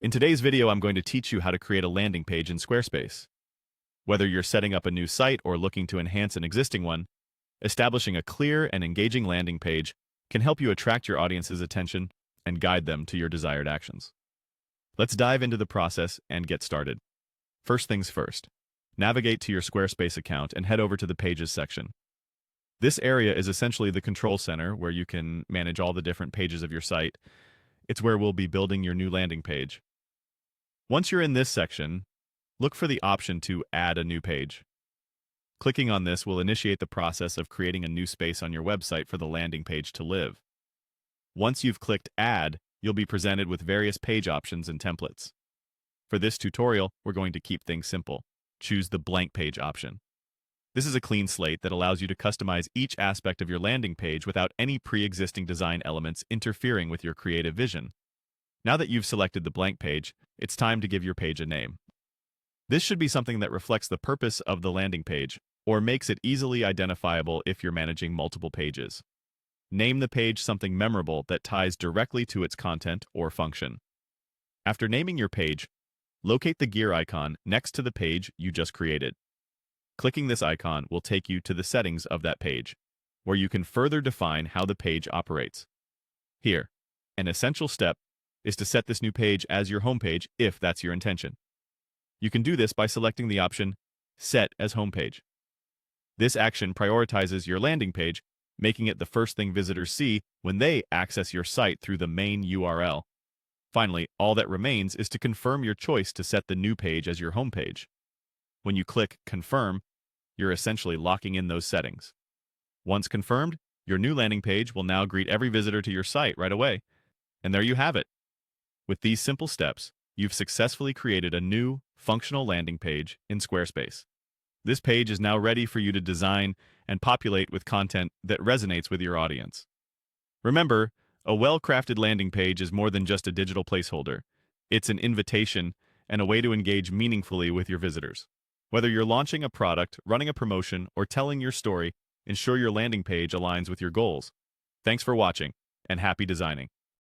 In today's video, I'm going to teach you how to create a landing page in Squarespace. Whether you're setting up a new site or looking to enhance an existing one, establishing a clear and engaging landing page can help you attract your audience's attention and guide them to your desired actions. Let's dive into the process and get started. First things first, navigate to your Squarespace account and head over to the Pages section. This area is essentially the control center where you can manage all the different pages of your site. It's where we'll be building your new landing page. Once you're in this section, look for the option to add a new page. Clicking on this will initiate the process of creating a new space on your website for the landing page to live. Once you've clicked Add, you'll be presented with various page options and templates. For this tutorial, we're going to keep things simple. Choose the blank page option. This is a clean slate that allows you to customize each aspect of your landing page without any pre-existing design elements interfering with your creative vision. Now that you've selected the blank page, it's time to give your page a name. This should be something that reflects the purpose of the landing page, or makes it easily identifiable if you're managing multiple pages. Name the page something memorable that ties directly to its content or function. After naming your page, locate the gear icon next to the page you just created. Clicking this icon will take you to the settings of that page, where you can further define how the page operates. Here, an essential step is to set this new page as your homepage if that's your intention. You can do this by selecting the option Set as Homepage. This action prioritizes your landing page, making it the first thing visitors see when they access your site through the main URL. Finally, all that remains is to confirm your choice to set the new page as your homepage. When you click Confirm, you're essentially locking in those settings. Once confirmed, your new landing page will now greet every visitor to your site right away. And there you have it. With these simple steps, you've successfully created a new, functional landing page in Squarespace. This page is now ready for you to design and populate with content that resonates with your audience. Remember, a well-crafted landing page is more than just a digital placeholder. It's an invitation and a way to engage meaningfully with your visitors. Whether you're launching a product, running a promotion, or telling your story, ensure your landing page aligns with your goals. Thanks for watching, and happy designing.